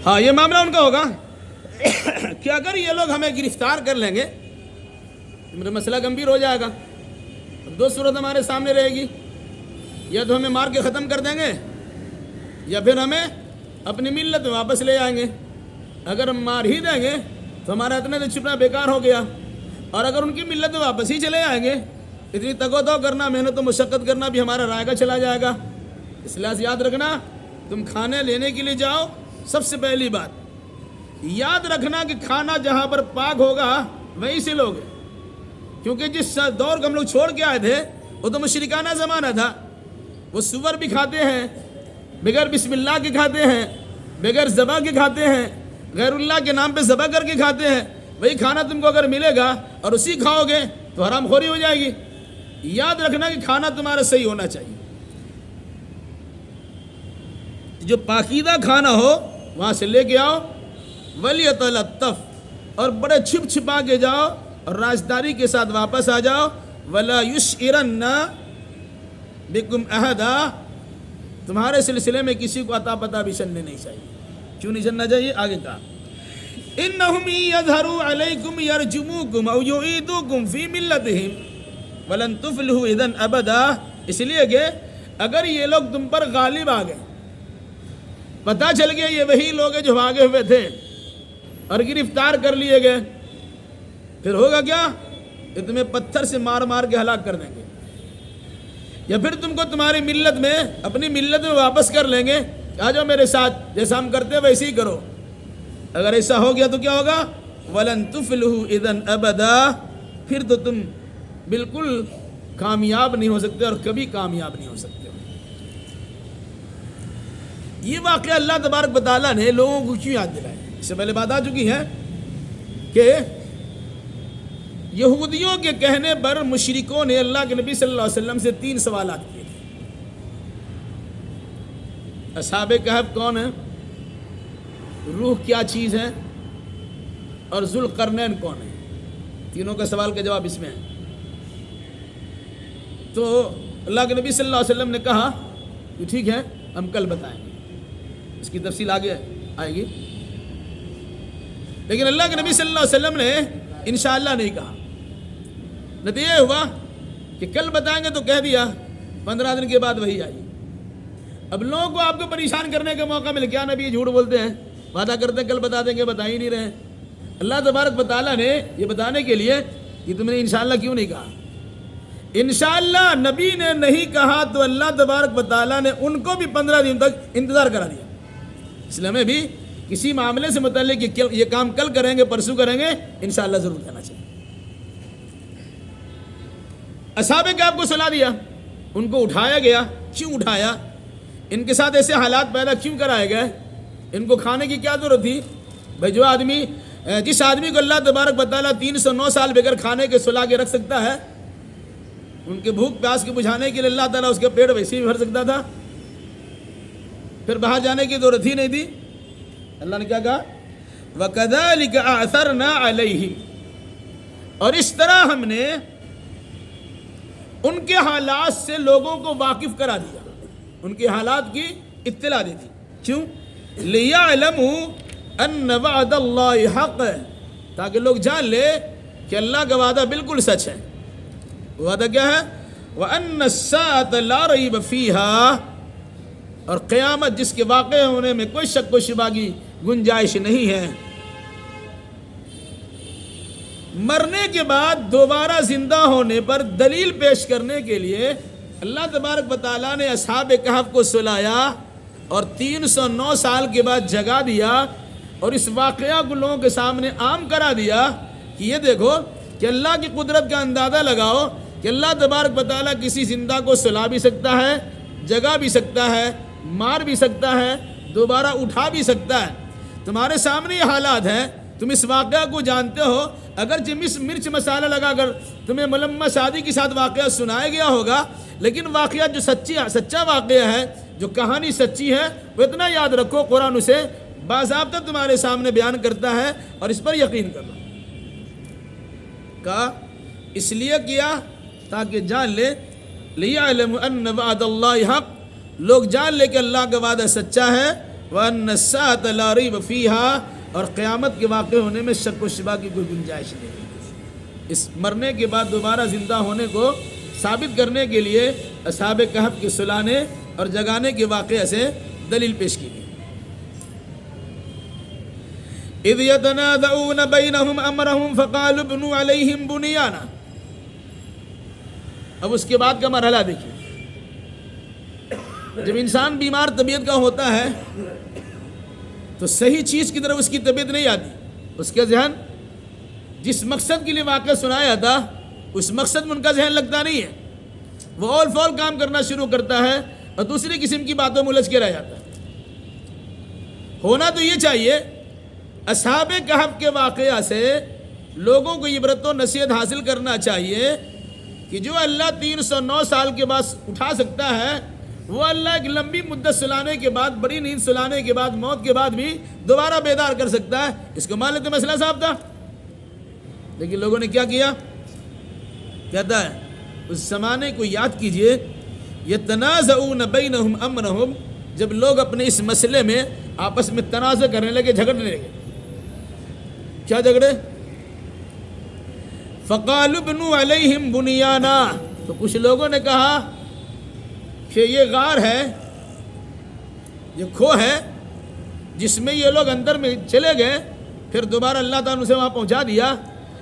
ہاں یہ معاملہ ان کا ہوگا کہ اگر یہ لوگ ہمیں گرفتار کر لیں گے میرا مسئلہ گمبھیر ہو جائے گا. دو صورت ہمارے سامنے رہے گی، یا تو ہمیں مار کے ختم کر دیں گے یا پھر ہمیں اپنی ملت میں واپس لے آئیں گے. اگر ہم مار ہی دیں گے تو ہمارا اتنا تو چھپنا بیکار ہو گیا، اور اگر ان کی ملت میں واپس ہی چلے آئیں گے اتنی تگ و دو کرنا، محنت و مشقت کرنا بھی ہمارا رائے گا چلا جائے گا. اس لحاظ یاد رکھنا، تم کھانے لینے کے لیے جاؤ، سب سے پہلی بات یاد رکھنا کہ کھانا جہاں پر پاک ہوگا وہیں سے لوگ، کیونکہ جس دور کو ہم لوگ چھوڑ کے آئے تھے وہ تو مشرکانہ زمانہ تھا. وہ سور بھی کھاتے ہیں، بغیر بسم اللہ کے کھاتے ہیں، بغیر ذبح کے کھاتے ہیں، غیر اللہ کے نام پہ ذبح کر کے کھاتے ہیں. وہی کھانا تم کو اگر ملے گا اور اسی کھاؤ گے تو حرام خوری ہو جائے گی. یاد رکھنا کہ کھانا تمہارا صحیح ہونا چاہیے، جو پاکیزہ کھانا ہو وہاں سے لے کے آؤ. وَلْيَتَلَطَّفْ، اور بڑے چھپ چھپا کے جاؤ اور رازداری کے ساتھ واپس آ جاؤ. وَلَا يُشْعِرَنَّ بِكُمْ أَحَدًا، تمہارے سلسلے میں کسی کو عطا پتہ بھی چلنے نہیں چاہیے. کیوں نہیں چلنا چاہیے؟ آگے کہا إِنَّهُمْ يَظْهَرُوا عَلَيْكُمْ يَرْجُمُوكُمْ أَوْ يُعِيدُوكُمْ فِي مِلَّتِهِمْ وَلَن تُفْلِحُوا إِذًا أَبَدًا. اس لیے کہ اگر یہ لوگ تم پر غالب آ گئے، پتہ چل گیا یہ وہی لوگ ہیں جو بھاگے ہوئے تھے اور گرفتار کر لیے گئے، پھر ہوگا کیا؟ کہ تمہیں پتھر سے مار مار کے ہلاک کر دیں گے، یا پھر تم کو تمہاری ملت میں، اپنی ملت میں واپس کر لیں گے. آ جاؤ میرے ساتھ، جیسا ہم کرتے ہیں ویسے ہی کرو. اگر ایسا ہو گیا تو کیا ہوگا؟ وَلَن تُفْلِحُوا إِذًا أَبَدًا، پھر تو تم بالکل کامیاب نہیں ہو سکتے اور کبھی کامیاب نہیں ہو سکتے. یہ واقعہ اللہ تبارک و تعالیٰ نے لوگوں کو کیوں یاد دلایا؟ اس سے پہلے بات آ چکی ہے کہ یہودیوں کے کہنے پر مشرکوں نے اللہ کے نبی صلی اللہ علیہ وسلم سے 3 سوالات کیے تھے. اصحاب کہف کون ہیں، روح کیا چیز ہے، اور ذوالقرنین کون ہے. تینوں کا سوال کا جواب اس میں ہے. تو اللہ کے نبی صلی اللہ علیہ وسلم نے کہا کہ ٹھیک ہے ہم کل بتائیں گے، اس کی تفصیل آگے آئے گی. لیکن اللہ کے نبی صلی اللہ علیہ وسلم نے انشاءاللہ نہیں کہا. نتیجہ ہوا کہ کل بتائیں گے تو کہہ دیا، 15 دن کے بعد وہی آئی. اب لوگوں کو آپ کو پریشان کرنے کا موقع مل گیا. نبی جھوٹ بولتے ہیں، وعدہ کرتے ہیں کل بتا دیں گے، بتا ہی نہیں رہے. اللہ تبارک و تعالیٰ نے یہ بتانے کے لیے کہ تم نے انشاءاللہ کیوں نہیں کہا. انشاءاللہ نبی نے نہیں کہا تو اللہ تبارک و تعالیٰ نے ان کو بھی 15 دن تک انتظار کرا دیا. اس لیے ہمیں بھی کسی معاملے سے متعلق کہ یہ کام کل کریں گے، پرسوں کریں گے، انشاءاللہ ضرور کہنا چاہیے. اصحاب کہف کو سلا دیا، ان کو اٹھایا گیا. کیوں اٹھایا؟ ان کے ساتھ ایسے حالات پیدا کیوں کرائے گئے؟ ان کو کھانے کی کیا ضرورت تھی؟ بھائی جس آدمی کو اللہ تبارک و تعالیٰ 309 سال بغیر کھانے کے سلا کے رکھ سکتا ہے، ان کے بھوک پیاس کے بجھانے کے لیے اللہ تعالیٰ اس کے پیٹ ویسے ہی بھر سکتا تھا، پھر باہر جانے کی ضرورت ہی نہیں تھی. اللہ نے کیا کہا؟ وَكَذَلِكَ أَعْثَرْنَا عَلَيْهِمْ، اور اس طرح ہم نے ان کے حالات سے لوگوں کو واقف کرا دیا، ان کے حالات کی اطلاع دی تھی. کیوں؟ لِيَعْلَمُوا أَنَّ وَعْدَ اللَّهِ حَقٌّ، تاکہ لوگ جان لے کہ اللہ کا وعدہ بالکل سچ ہے. وعدہ کیا ہے؟ وَأَنَّ السَّاعَةَ لَا رَيْبَ فِيهَا، اور قیامت جس کے واقع ہونے میں کوئی شک و شبہ کی گنجائش نہیں ہے. مرنے کے بعد دوبارہ زندہ ہونے پر دلیل پیش کرنے کے لیے اللہ تبارک و تعالیٰ نے اصحاب کہف کو سلایا اور 309 سال کے بعد جگا دیا، اور اس واقعہ کو لوگوں کے سامنے عام کرا دیا کہ یہ دیکھو کہ اللہ کی قدرت کا اندازہ لگاؤ کہ اللہ تبارک و تعالیٰ کسی زندہ کو سلا بھی سکتا ہے، جگا بھی سکتا ہے، مار بھی سکتا ہے، دوبارہ اٹھا بھی سکتا ہے. تمہارے سامنے یہ حالات ہیں، تم اس واقعہ کو جانتے ہو. اگرچہ مرچ مسالہ لگا کر تمہیں ملمہ شادی کے ساتھ واقعہ سنایا گیا ہوگا، لیکن واقعہ جو سچا واقعہ ہے، جو کہانی سچی ہے، وہ اتنا یاد رکھو قرآن اسے باضابطہ تمہارے سامنے بیان کرتا ہے، اور اس پر یقین کرنا. کہا اس لیے کیا تاکہ جان لے لِيَعْلَمُ أَنَّ وَعْدَ اللَّهِ حَقٌّ، لوگ جان لے کہ اللہ کا وعدہ سچا ہے. وَأَنَّ السَّاعَةَ لَا رَيْبَ فِيهَا، اور قیامت کے واقع ہونے میں شک و شبہ کی کوئی گنجائش نہیں ہے۔ اس مرنے کے بعد دوبارہ زندہ ہونے کو ثابت کرنے کے لیے اصحاب کہف کے سلانے اور جگانے کے واقعہ سے دلیل پیش کی گئی۔ اِذْ يَتَنَازَعُونَ بَيْنَهُمْ أَمْرَهُمْ فَقَالُوا ابْنُوا عَلَيْهِمْ بُنْيَانًا۔ اب اس کے بعد کا مرحلہ دیکھیے، جب انسان بیمار طبیعت کا ہوتا ہے تو صحیح چیز کی طرف اس کی طبیعت نہیں آتی، اس کا ذہن جس مقصد کے لیے واقعہ سنایا تھا اس مقصد میں ان کا ذہن لگتا نہیں ہے، وہ اول فول کام کرنا شروع کرتا ہے اور دوسری قسم کی باتوں میں الجھ کے رہ جاتا ہے۔ ہونا تو یہ چاہیے اصحاب کہف کے واقعہ سے لوگوں کو عبرت و نصیحت حاصل کرنا چاہیے کہ جو اللہ 309 سال کے بعد اٹھا سکتا ہے، وہ اللہ ایک لمبی مدت سلانے کے بعد، بڑی نیند سلانے کے بعد، موت کے بعد بھی دوبارہ بیدار کر سکتا ہے۔ اس کو مان لیتے مسئلہ صاحب تھا، لیکن لوگوں نے کیا کیا؟ کہتا ہے اس زمانے کو یاد کیجئے، یتنازعون بینہم امرہم، جب لوگ اپنے اس مسئلے میں آپس میں تنازع کرنے لگے، جھگڑنے لگے۔ کیا جھگڑے؟ فقالوا ابنوا علیہم بنیانا، تو کچھ لوگوں نے کہا کہ یہ غار ہے، یہ کھو ہے جس میں یہ لوگ اندر میں چلے گئے، پھر دوبارہ اللہ تعالیٰ سے وہاں پہنچا دیا،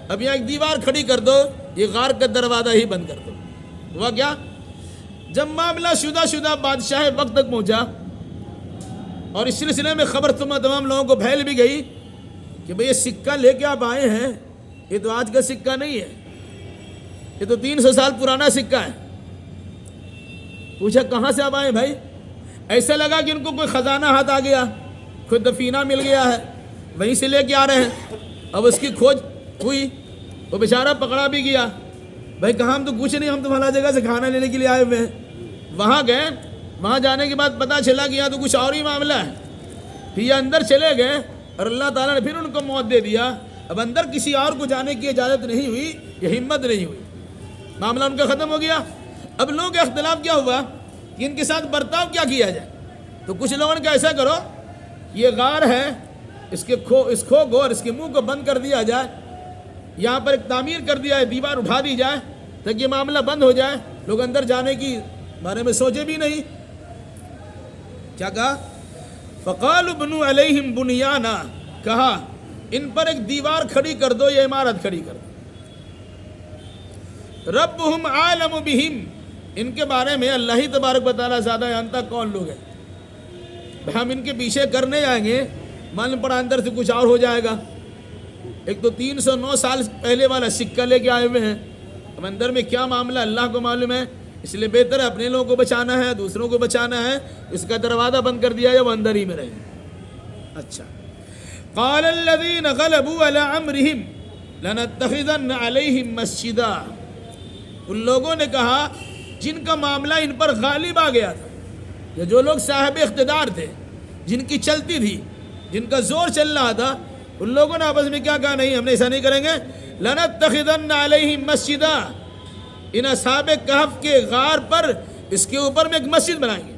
اب یہاں ایک دیوار کھڑی کر دو، یہ غار کا دروازہ ہی بند کر دو۔ ہوا کیا؟ جب معاملہ شدہ بادشاہ وقت تک پہنچا اور اس سلسلے میں خبر تمام لوگوں کو پھیل بھی گئی کہ بھئی یہ سکہ لے کے آپ آئے ہیں، یہ تو آج کا سکہ نہیں ہے، یہ تو 300 سال پرانا سکہ ہے۔ پوچھا کہاں سے آپ آئے بھائی؟ ایسا لگا کہ ان کو کوئی خزانہ ہاتھ آ گیا، کوئی دفینہ مل گیا ہے، وہیں سے لے کے آ رہے ہیں۔ اب اس کی کھوج ہوئی، وہ بیچارہ پکڑا بھی گیا۔ بھائی کہاں؟ ہم تو کچھ نہیں، ہم تو فلاں جگہ سے کھانا لینے کے لیے آئے ہوئے ہیں۔ وہاں گئے، وہاں جانے کے بعد پتہ چلا کہ یہاں تو کچھ اور ہی معاملہ ہے۔ پھر یہ اندر چلے گئے اور اللہ تعالیٰ نے پھر ان کو موت دے دیا۔ اب اندر کسی اور کو جانے کی اجازت نہیں ہوئی، یہ ہمت نہیں ہوئی، معاملہ ان کا ختم ہو گیا۔ اب لوگوں کا اختلاف کیا ہوا کہ ان کے ساتھ برتاؤ کیا کیا جائے؟ تو کچھ لوگوں نے کہا ایسا کرو، یہ غار ہے، اس کھو کو اور اس کے منہ کو بند کر دیا جائے، یہاں پر ایک تعمیر کر دیا ہے، دیوار اٹھا دی جائے تاکہ یہ معاملہ بند ہو جائے، لوگ اندر جانے کی بارے میں سوچے بھی نہیں۔ کیا کہا؟ فقالوا ابنوا علیہم بنیانا، کہا ان پر ایک دیوار کھڑی کر دو، یہ عمارت کھڑی کر دو۔ ربہم عالم بہم، ان کے بارے میں اللہ ہی تبارک و تعالیٰ زیادہ جانتا کون لوگ ہیں۔ ہم ان کے پیچھے کرنے جائیں گے، من پڑا اندر سے کچھ اور ہو جائے گا۔ ایک تو 309 سال پہلے والا سکہ لے کے آئے ہوئے ہیں، اب اندر میں کیا معاملہ اللہ کو معلوم ہے، اس لیے بہتر ہے اپنے لوگوں کو بچانا ہے، دوسروں کو بچانا ہے، اس کا دروازہ بند کر دیا جائے، وہ اندر ہی میں رہے۔ اچھا، قال الذين غلبوا على امرهم لنتخذن عليهم مسجدا، ان لوگوں نے کہا جن کا معاملہ ان پر غالب آ گیا تھا، یا جو لوگ صاحب اقتدار تھے، جن کی چلتی تھی، جن کا زور چل رہا تھا، ان لوگوں نے آپس میں کیا کہا؟ نہیں، ہم نے ایسا نہیں کریں گے، لنتخذن علیہم مسجدا، ان اصحاب کہف کے غار پر اس کے اوپر میں ایک مسجد بنائیں گے۔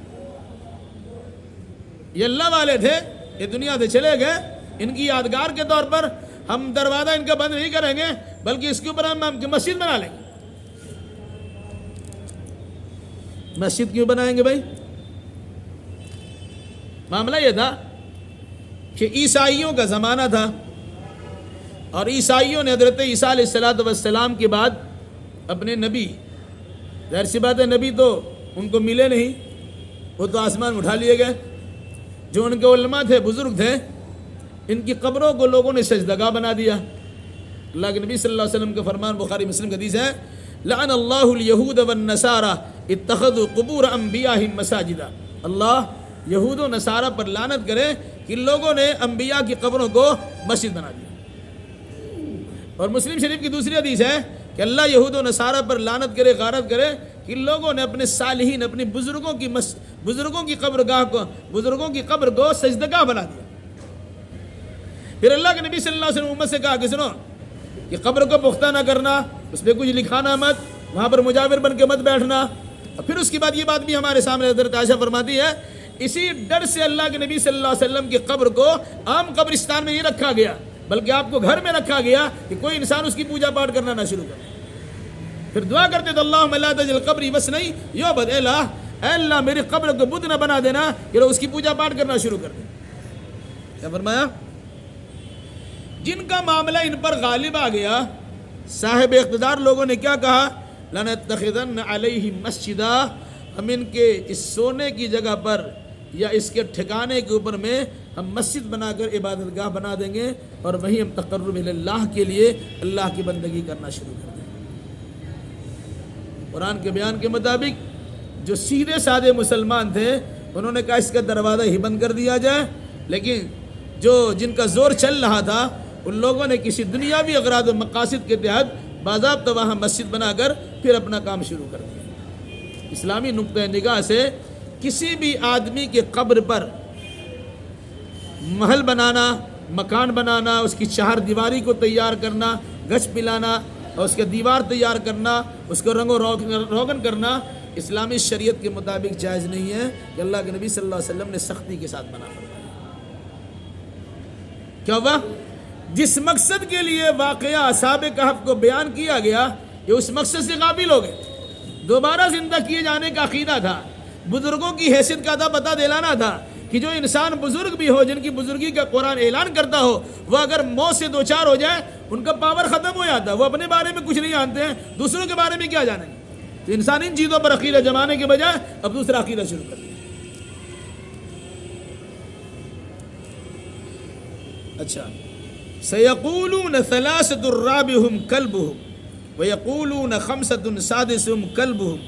یہ اللہ والے تھے، یہ دنیا سے چلے گئے، ان کی یادگار کے طور پر ہم دروازہ ان کا بند نہیں کریں گے، بلکہ اس کے اوپر ہم مسجد بنا لیں گے۔ مسجد کیوں بنائیں گے بھائی؟ معاملہ یہ تھا کہ عیسائیوں کا زمانہ تھا، اور عیسائیوں نے حضرت عیسیٰ علیہ السلام کے بعد اپنے نبی، ظاہر سی بات ہے نبی تو ان کو ملے نہیں، وہ تو آسمان اٹھا لیے گئے۔ جو ان کے علماء تھے، بزرگ تھے، ان کی قبروں کو لوگوں نے سجدگاہ بنا دیا۔ اللہ کے نبی صلی اللہ علیہ وسلم کا فرمان بخاری مسلم کا حدیث ہے، لعن اللہ الیہود والنصارى اتخذوا قبور انبیاءہم مساجدا، اللہ یہود و نصارہ پر لعنت کرے کہ لوگوں نے انبیاء کی قبروں کو مسجد بنا دیا۔ اور مسلم شریف کی دوسری حدیث ہے کہ اللہ یہود و نصارہ پر لعنت کرے، غارت کرے کہ لوگوں نے اپنے صالحین، اپنے بزرگوں کی بزرگوں کی قبر کو سجدگاہ بنا دیا۔ پھر اللہ کے نبی صلی اللہ علیہ وسلم امت سے کہا کہ سنو، کہ قبر کو پختہ نہ کرنا، اس پہ کچھ لکھانا مت، وہاں پر مجاور بن کے مت بیٹھنا۔ اور پھر اس کے بعد یہ بات بھی ہمارے سامنے حضرت عائشہ فرماتی ہے، اسی ڈر سے اللہ کے نبی صلی اللہ علیہ وسلم کی قبر کو عام قبرستان میں نہیں رکھا گیا، بلکہ آپ کو گھر میں رکھا گیا کہ کوئی انسان اس کی پوجا پاٹ کرنا نہ شروع کرے۔ پھر دعا کرتے تو اللہم لا تجعل قبری وثنی یعبد، اے اللہ میری قبر کو بت نہ بنا دینا کہ لوگ اس کی پوجا پاٹ کرنا شروع کر دیں۔ کیا فرمایا؟ جن کا معاملہ ان پر غالب آ گیا، صاحب اقتدار لوگوں نے کیا کہا؟ لَنَتَّخِذَنَّ عَلَيْهِ مَسْجِدًا، ہم ان کے اس سونے کی جگہ پر یا اس کے ٹھکانے کے اوپر میں ہم مسجد بنا کر عبادت گاہ بنا دیں گے، اور وہیں ہم تقرب اللہ کے لیے اللہ کی بندگی کرنا شروع کر دیں گے۔ قرآن کے بیان کے مطابق جو سیدھے سادے مسلمان تھے انہوں نے کہا اس کا دروازہ ہی بند کر دیا جائے، لیکن جن کا زور چل رہا تھا ان لوگوں نے کسی دنیاوی اغراض و مقاصد کے تحت باضابطہ وہاں مسجد بنا کر پھر اپنا کام شروع کر دیا۔ اسلامی نقطہ نگاہ سے کسی بھی آدمی کے قبر پر محل بنانا، مکان بنانا، اس کی چہار دیواری کو تیار کرنا، گچ پلانا اور اس کے دیوار تیار کرنا، اس کو رنگ و روغن کرنا اسلامی شریعت کے مطابق جائز نہیں ہے کہ اللہ کے نبی صلی اللہ علیہ وسلم نے سختی کے ساتھ منع فرمایا۔ کیا ہوا؟ جس مقصد کے لیے واقعہ اصحاب کہف کو بیان کیا گیا یہ اس مقصد سے غافل ہو گئے۔ دوبارہ زندہ کیے جانے کا عقیدہ تھا، بزرگوں کی حیثیت کا پتہ دلانا تھا کہ جو انسان بزرگ بھی ہو، جن کی بزرگی کا قرآن اعلان کرتا ہو، وہ اگر موت سے دوچار ہو جائے ان کا پاور ختم ہو جاتا ہے، وہ اپنے بارے میں کچھ نہیں جانتے ہیں، دوسروں کے بارے میں کیا جانیں گے؟ تو انسان ان چیزوں پر عقیدہ جمانے کے بجائے اب دوسرا عقیدہ شروع کر دیا۔ اچھا، سیقولون ثلاثۃ رابعہم کلبہم ویقولون خمسۃ سادسہم کلبہم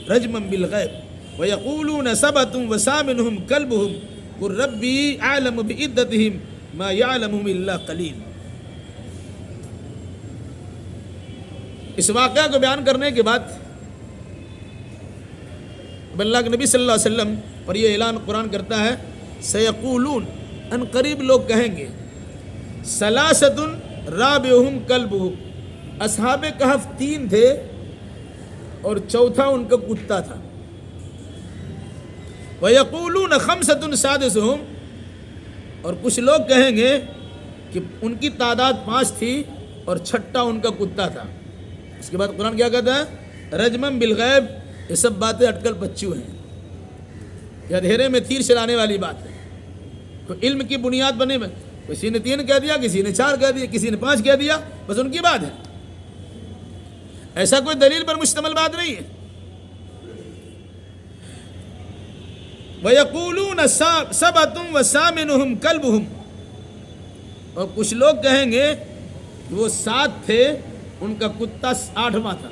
رجما بالغیب ویقولون سبعۃ وثامنہم کلبہم قل ربی اعلم بعدتہم ما یعلمہم الا قلیل۔ اس واقعہ کو بیان کرنے کے بعد اللہ کے نبی صلی اللہ علیہ وسلم پر یہ اعلان قرآن کرتا ہے، سیقولون، ان قریب لوگ کہیں گے، ثلاثۃ رابعہم کلبہم، اصحاب کہف 3 تھے اور چوتھا ان کا کتا تھا، ویقولون خمسۃ سادسہم، اور کچھ لوگ کہیں گے کہ ان کی تعداد 5 تھی اور چھٹا ان کا کتا تھا۔ اس کے بعد قرآن کیا کہتا ہے؟ رجمن بالغیب، یہ سب باتیں اٹکل بچوں ہیں، یہ اندھیرے میں تیر چلانے والی بات ہے، تو علم کی بنیاد بنے میں کسی نے 3 کہہ دیا، کسی نے 4 کہہ دیا، کسی نے 5 کہہ دیا، بس ان کی بات ہے، ایسا کوئی دلیل پر مشتمل بات نہیں ہے۔ وَيَقُولُونَ سَبْعَةٌ وَثَامِنُهُمْ كَلْبُهُمْ، اور کچھ لوگ کہیں گے کہ وہ 7 تھے، ان کا کتا 8واں تھا۔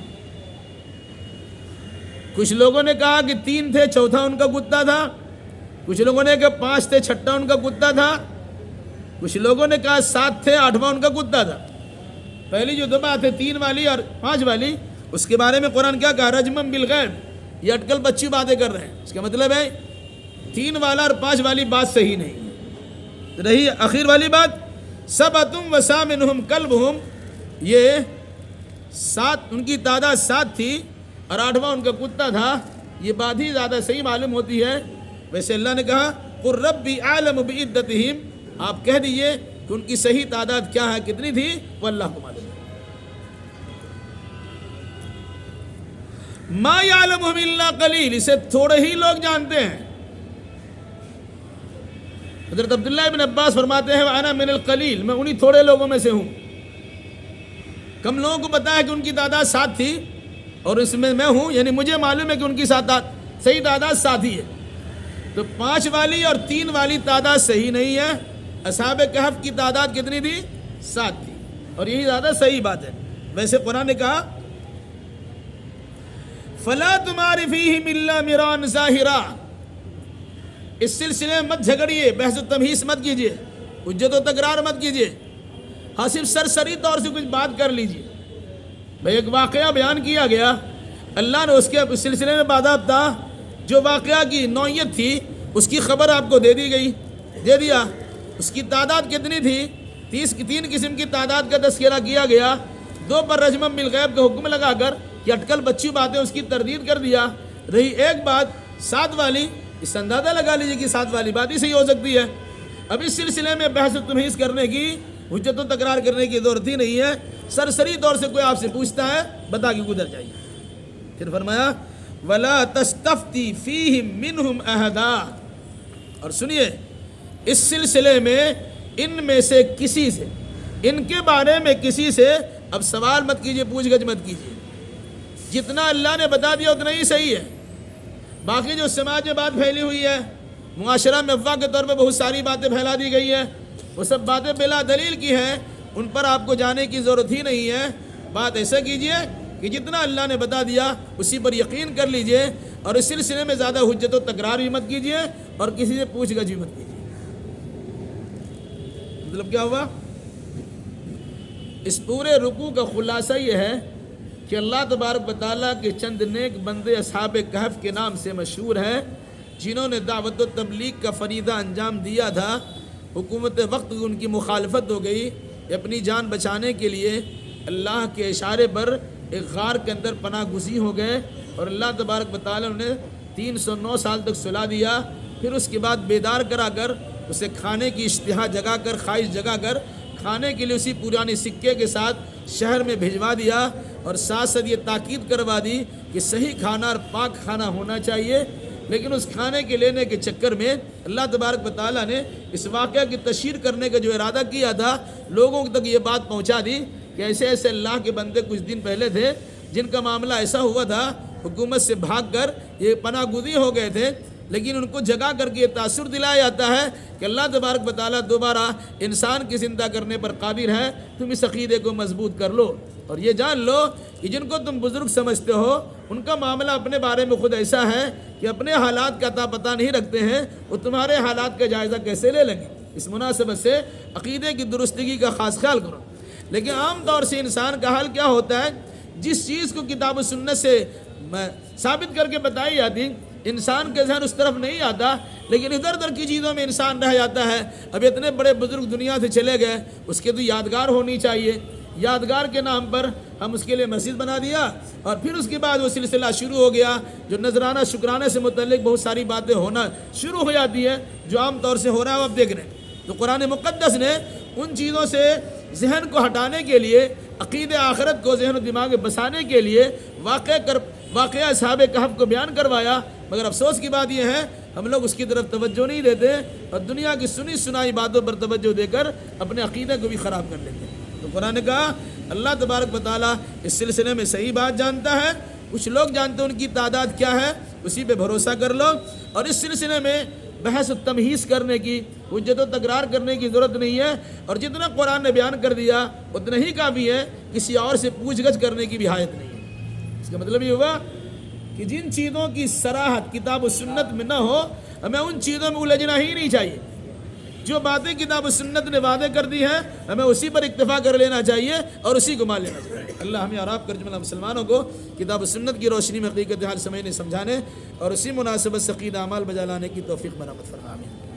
کچھ لوگوں نے کہا کہ 3 تھے، چوتھا ان کا کتا تھا، کچھ لوگوں نے کہا 5 تھے، چھٹا ان کا کتا تھا، کچھ لوگوں نے کہا 7 تھے، 8واں ان کا کتا تھا۔ پہلی جو 2 باتیں 3 والی اور 5 والی، اس کے بارے میں قرآن کیا کہا؟ رجمن بالغیب، یہ اٹکل بچی باتیں کر رہے ہیں۔ اس کا مطلب ہے 3 والا اور 5 والی بات صحیح نہیں رہی۔ آخر والی بات سبعۃ وثامنہم کلبہم، یہ 7، ان کی تعداد 7 تھی اور 8واں ان کا کتا تھا، یہ بات ہی زیادہ صحیح معلوم ہوتی ہے۔ ویسے اللہ نے کہا قل ربی اعلم بعدتہم، آپ کہہ دیجئے کہ ان کی صحیح تعداد کیا ہے، کتنی تھی، وہ اللہ کو معلوم ہے۔ ما یعلمہم الا قلیل، اسے تھوڑے ہی لوگ جانتے ہیں۔ حضرت عبداللہ ابن عباس فرماتے ہیں وانا من القلیل، میں انہی تھوڑے لوگوں میں سے ہوں۔ کم لوگوں کو پتا ہے کہ ان کی تعداد 7 تھی اور اس میں ہوں، یعنی مجھے معلوم ہے کہ ان کی صحیح تعداد 7 ہی ہے۔ تو 5 والی اور 3 والی تعداد صحیح نہیں ہے، اصحاب کہف کی تعداد کتنی تھی؟ 7 تھی، اور یہی زیادہ صحیح بات ہے۔ ویسے قرآن نے کہا فَلَا تُمَارِ فِيهِمْ إِلَّا مِرَانْ ظَاهِرًا، اس سلسلے میں مت جھگڑیے، بحث و تمہیس مت کیجیے، حجت و تکرار مت کیجیے، ہاں صرف سرسری طور سے کچھ بات کر لیجیے۔ بھئی ایک واقعہ بیان کیا گیا، اللہ نے اس کے سلسلے میں باضابطہ جو واقعہ کی نوعیت تھی اس کی خبر آپ کو دے دیا، اس کی تعداد کتنی تھی؟ 3 قسم کی تعداد کا تذکرہ کیا گیا، 2 پر رجمن بالغیب کا حکم لگا کر کہ اٹکل بچی باتیں اس کی تردید کر دیا۔ رہی ایک بات 7 والی، اس سے اندازہ لگا لیجیے کہ ساتھ والی بات ہی صحیح ہو سکتی ہے. اب اس سلسلے میں بحث و تمہیز کرنے کی، حجت و تکرار کرنے کی ضرورت ہی نہیں ہے. سرسری طور سے کوئی آپ سے پوچھتا ہے بتا کے گزر جائیے. پھر فرمایا وَلَا تَسْتَفْتِ فِيهِمْ مِنْهُمْ أَحَدًا، اور سنیے اس سلسلے میں ان میں سے کسی سے، ان کے بارے میں کسی سے اب سوال مت کیجیے، پوچھ گچھ مت کیجیے. جتنا اللہ نے بتا دیا اتنا ہی صحیح ہے. باقی جو سماج میں بات پھیلی ہوئی ہے، معاشرہ میں افواہ کے طور پہ بہت ساری باتیں پھیلا دی گئی ہیں، وہ سب باتیں بلا دلیل کی ہیں، ان پر آپ کو جانے کی ضرورت ہی نہیں ہے. بات ایسا کیجئے کہ جتنا اللہ نے بتا دیا اسی پر یقین کر لیجئے، اور اس سلسلے میں زیادہ حجت و تکرار بھی مت کیجئے اور کسی سے پوچھ گچھ بھی مت کیجئے. مطلب کیا ہوا؟ اس پورے رکوع کا خلاصہ یہ ہے کہ اللہ تبارک و تعالیٰ کے چند نیک بندے اصحاب کہف کے نام سے مشہور ہیں، جنہوں نے دعوت و تبلیغ کا فریضہ انجام دیا تھا. حکومت وقت ان کی مخالفت ہو گئی، اپنی جان بچانے کے لیے اللہ کے اشارے پر ایک غار کے اندر پناہ گزین ہو گئے، اور اللہ تبارک و تعالیٰ نے 309 سال تک سلا دیا. پھر اس کے بعد بیدار کرا کر اسے کھانے کی اشتہا جگا کر، خواہش جگا کر کھانے کے لیے اسی پرانے سکے کے ساتھ شہر میں بھجوا دیا، اور ساتھ ساتھ یہ تاکید کروا دی کہ صحیح کھانا اور پاک کھانا ہونا چاہیے. لیکن اس کھانے کے لینے کے چکر میں اللہ تبارک و تعالیٰ نے اس واقعہ کی تشہیر کرنے کا جو ارادہ کیا تھا، لوگوں تک یہ بات پہنچا دی کہ ایسے ایسے اللہ کے بندے کچھ دن پہلے تھے جن کا معاملہ ایسا ہوا تھا، حکومت سے بھاگ کر یہ پناہ گزین ہو گئے تھے، لیکن ان کو جگا کر کے یہ تاثر دلایا جاتا ہے کہ اللہ تبارک و تعالیٰ دوبارہ انسان کی زندہ کرنے پر قادر ہے. تم اس عقیدے کو مضبوط کر لو، اور یہ جان لو کہ جن کو تم بزرگ سمجھتے ہو ان کا معاملہ اپنے بارے میں خود ایسا ہے کہ اپنے حالات کا اتا پتہ نہیں رکھتے ہیں، وہ تمہارے حالات کا جائزہ کیسے لے لیں گے. اس مناسبت سے عقیدے کی درستگی کا خاص خیال کرو. لیکن عام طور سے انسان کا حال کیا ہوتا ہے، جس چیز کو کتاب و سنت سے ثابت کر کے بتائی جاتی انسان کے ذہن اس طرف نہیں آتا، لیکن ادھر ادھر کی چیزوں میں انسان رہ جاتا ہے. اب اتنے بڑے بزرگ دنیا سے چلے گئے، اس کے تو یادگار ہونی چاہیے. یادگار کے نام پر ہم اس کے لیے مسجد بنا دیا، اور پھر اس کے بعد وہ سلسلہ شروع ہو گیا جو نذرانہ شکرانے سے متعلق بہت ساری باتیں ہونا شروع ہو جاتی ہے، جو عام طور سے ہو رہا ہے. اب دیکھ رہے ہیں تو قرآن مقدس نے ان چیزوں سے ذہن کو ہٹانے کے لیے، عقید آخرت کو ذہن و دماغ میں بسانے کے لیے واقعہ اصحاب کہف کو بیان کروایا. مگر افسوس کی بات یہ ہے ہم لوگ اس کی طرف توجہ نہیں دیتے، اور دنیا کی سنی سنائی باتوں پر توجہ دے کر اپنے عقیدے کو بھی خراب کر لیتے ہیں. تو قرآن نے کہا اللہ تبارک و تعالیٰ اس سلسلے میں صحیح بات جانتا ہے. کچھ لوگ جانتے ہیں ان کی تعداد کیا ہے، اسی پہ بھروسہ کر لو، اور اس سلسلے میں بحث و تمہیز کرنے کی، حجت و تکرار کرنے کی ضرورت نہیں ہے. اور جتنا قرآن نے بیان کر دیا اتنا ہی کافی ہے، کسی اور سے پوچھ گچھ کرنے کی بھی حاجت نہیں ہے. اس کا مطلب یہ ہوا کہ جن چیزوں کی صراحت کتاب و سنت میں نہ ہو، ہمیں ان چیزوں میں الجھنا ہی نہیں چاہیے. جو باتیں کتاب و سنت نے وعدے کر دی ہیں ہمیں اسی پر اکتفا کر لینا چاہیے اور اسی کو مان لینا چاہیے. اللہ ہمیں اور آپ کر جملہ مسلمانوں کو کتاب و سنت کی روشنی میں حقیقت حال سمجھنے، سمجھانے اور اسی مناسبت سے عقیدہ اعمال بجا لانے کی توفیق برآمد فرمائے.